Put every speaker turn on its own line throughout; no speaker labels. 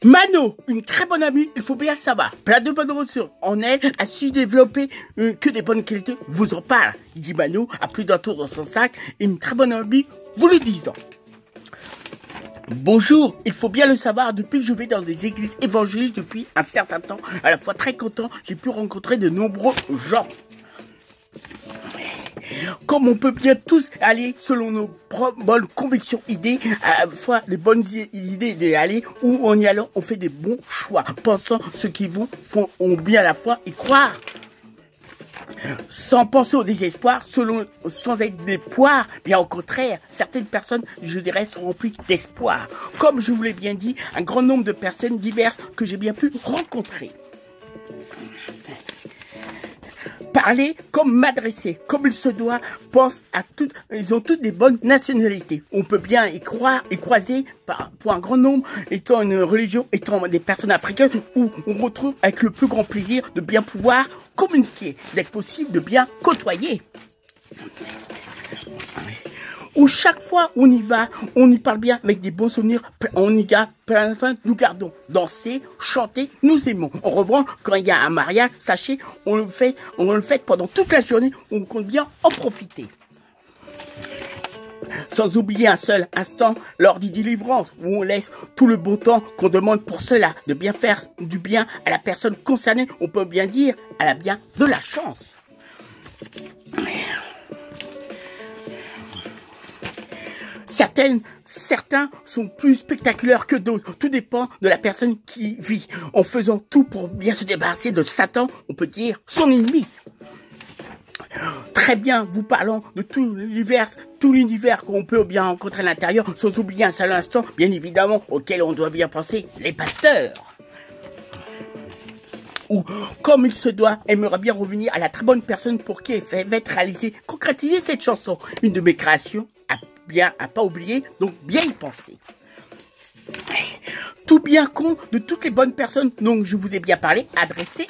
Mano, une très bonne amie, il faut bien le savoir. Plein de bonnes ressources. En elle a su développer que des bonnes qualités. Vous en parle. Il dit Mano a plus d'un tour dans son sac. Et une très bonne amie, vous le disant. Bonjour, il faut bien le savoir, depuis que je vais dans des églises évangéliques depuis un certain temps, à la fois très content, j'ai pu rencontrer de nombreux gens. Comme on peut bien tous aller selon nos propres bonnes convictions, idées, à la fois des bonnes idées d'aller, où en y allant, on fait des bons choix, pensant ceux qui ont bien à la fois y croire. Sans penser au désespoir, sans être des poires, bien au contraire, certaines personnes, je dirais, sont remplies d'espoir. Comme je vous l'ai bien dit, un grand nombre de personnes diverses que j'ai bien pu rencontrer. Parler comme m'adresser, comme il se doit, pense à toutes, ils ont toutes des bonnes nationalités. On peut bien y croire et croiser pour un grand nombre, étant une religion, étant des personnes africaines, où on retrouve avec le plus grand plaisir de bien pouvoir communiquer, d'être possible de bien côtoyer. Où chaque fois on y va, on y parle bien avec des bons souvenirs, on y garde, nous gardons. Danser, chanter, nous aimons. En revanche, quand il y a un mariage, sachez, on le fait pendant toute la journée, on compte bien en profiter. Sans oublier un seul instant lors du délivrance, où on laisse tout le bon temps qu'on demande pour cela, de bien faire du bien à la personne concernée, on peut bien dire, elle a bien de la chance. Certains sont plus spectaculaires que d'autres. Tout dépend de la personne qui vit. En faisant tout pour bien se débarrasser de Satan, on peut dire son ennemi. Très bien, vous parlons de tout l'univers qu'on peut bien rencontrer à l'intérieur, sans oublier un seul instant, bien évidemment, auquel on doit bien penser, les pasteurs. Ou, comme il se doit, aimerait bien revenir à la très bonne personne pour qui elle va être réalisée, concrétiser cette chanson. Une de mes créations, à pas oublier, donc bien y penser. Tout bien compte de toutes les bonnes personnes dont je vous ai bien parlé, adressées.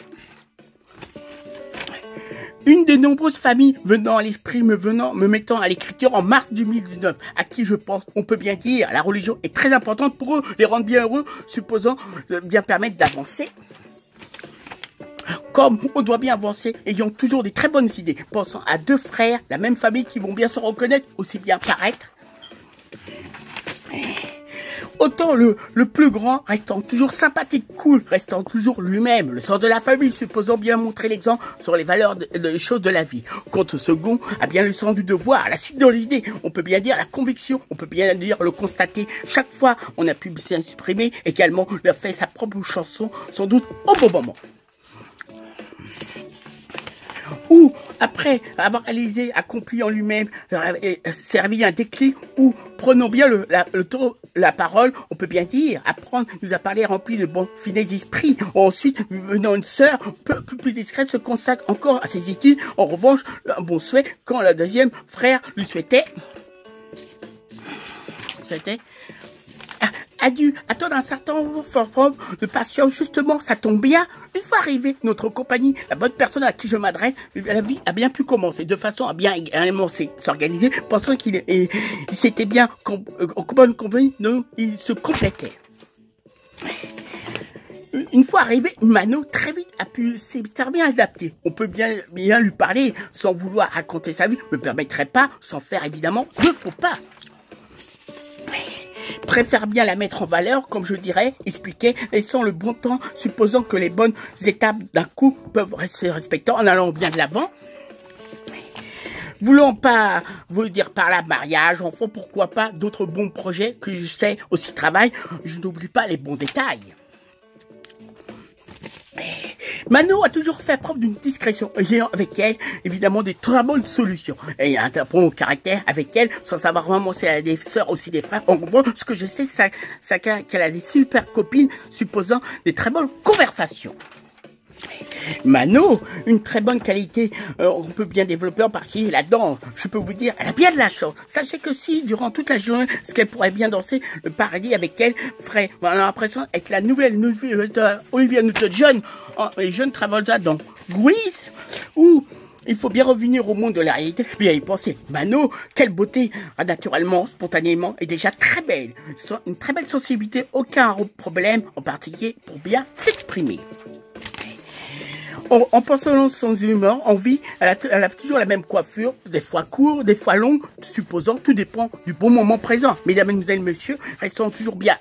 Une des nombreuses familles venant à l'esprit, me mettant à l'écriture en mars 2019, à qui je pense, on peut bien dire, la religion est très importante pour eux, les rendre bien heureux, supposant bien permettre d'avancer. Comme on doit bien avancer, ayant toujours des très bonnes idées, pensant à deux frères, la même famille, qui vont bien se reconnaître, aussi bien paraître. Autant le plus grand, restant toujours sympathique, cool, restant toujours lui-même, le sens de la famille, supposant bien montrer l'exemple sur les valeurs des choses de la vie. Quant au second, a bien le sens du devoir, la suite de l'idée, on peut bien dire la conviction, on peut bien dire le constater. Chaque fois, on a pu s'exprimer, également, il a fait sa propre chanson, sans doute au bon moment. Ou, après avoir réalisé, accompli en lui-même, servi un déclic, ou prenons bien la parole, on peut bien dire, apprendre, nous a parlé rempli de bons finesse d'esprit. Ensuite, venant une sœur, plus discrète, se consacre encore à ses études. En revanche, un bon souhait, quand le deuxième frère lui souhaitait a dû attendre un certain nombre de patience. Justement, ça tombe bien. Une fois arrivé, notre compagnie, la bonne personne à qui je m'adresse, la vie a bien pu commencer, de façon à bien également s'organiser, pensant qu'il s'était bien en bonne compagnie, donc il se complétait. Une fois arrivé, Mano très vite a pu s'être bien adapté. On peut bien lui parler sans vouloir raconter sa vie, ne me permettrait pas, sans faire évidemment de faux pas. Préfère bien la mettre en valeur, comme je dirais, expliquer, laissant le bon temps, supposant que les bonnes étapes d'un coup peuvent rester respectées en allant bien de l'avant. Voulant pas vous dire par là mariage, enfant, pourquoi pas d'autres bons projets que je sais aussi travail, je n'oublie pas les bons détails. Mano a toujours fait preuve d'une discrétion, ayant avec elle, évidemment, des très bonnes solutions. Et un bon caractère avec elle, sans savoir vraiment si elle a des sœurs, aussi des frères. En gros, ce que je sais, c'est qu'elle a des super copines, supposant des très bonnes conversations. Mano, une très bonne qualité, on peut bien développer en partie la danse. Je peux vous dire, elle a bien de la chance. Sachez que si, durant toute la journée, ce qu'elle pourrait bien danser, le paradis avec elle ferait, on a l'impression d'être la nouvelle Olivia Newton-John, les jeunes Travolta dans Grease, ou il faut bien revenir au monde de la réalité, bien y penser. Mano, quelle beauté, naturellement, spontanément, est déjà très belle. Une très belle sensibilité, aucun problème en particulier pour bien s'exprimer. En pensant sans humeur, en vie, elle a toujours la même coiffure, des fois courte, des fois longue, supposant tout dépend du bon moment présent. Mesdames, mesdemoiselles, messieurs, restons toujours bien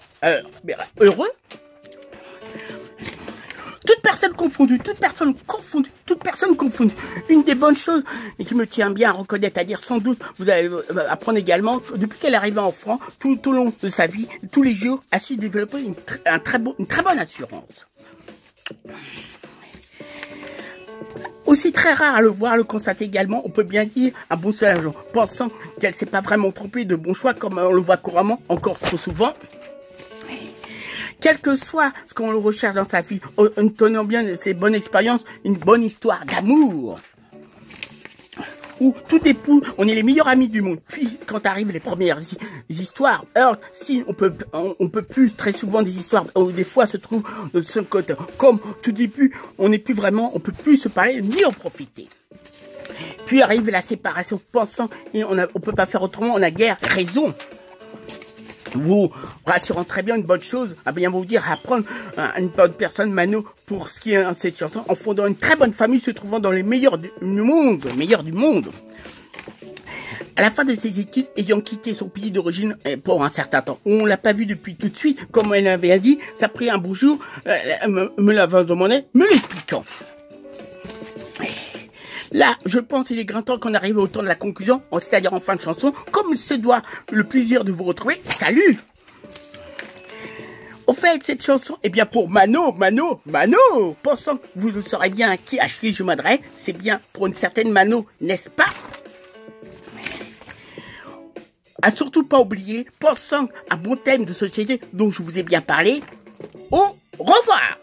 heureux. Toute personne confondue. Une des bonnes choses et qui me tient bien à reconnaître, à dire sans doute, vous allez apprendre également, depuis qu'elle est arrivée en France, tout au long de sa vie, tous les jours, a su développer une très bonne assurance. Aussi très rare à le voir, à le constater également, on peut bien dire un bon soulagement, pensant qu'elle ne s'est pas vraiment trompée de bon choix comme on le voit couramment, encore trop souvent. Quel que soit ce qu'on recherche dans sa vie, en tenant bien de ses bonnes expériences, une bonne histoire d'amour. Où tout époux, on est les meilleurs amis du monde. Puis, quand arrivent les premières histoires, alors, si on peut plus très souvent des histoires, où des fois se trouvent de ce côté. Comme tout début, on peut plus se parler ni en profiter. Puis arrive la séparation, pensant, et on peut pas faire autrement, on a guère raison. Vous rassurant très bien une bonne chose, à bien vous dire, apprendre une bonne personne, Mano, pour ce qui est de cette chanson, en fondant une très bonne famille se trouvant dans les meilleurs du monde. À la fin de ses études, ayant quitté son pays d'origine pour un certain temps, on l'a pas vu depuis tout de suite, comme elle avait dit, ça a pris un beau jour, me l'avait demandé, me l'expliquant. Là, je pense qu'il est grand temps qu'on arrive au temps de la conclusion, c'est-à-dire en fin de chanson, comme il se doit le plaisir de vous retrouver. Salut! Au fait, cette chanson est bien pour Mano, pensant que vous saurez bien à qui je m'adresse, c'est bien pour une certaine Mano, n'est-ce pas? À surtout pas oublier, pensant à un bon thème de société dont je vous ai bien parlé, au revoir!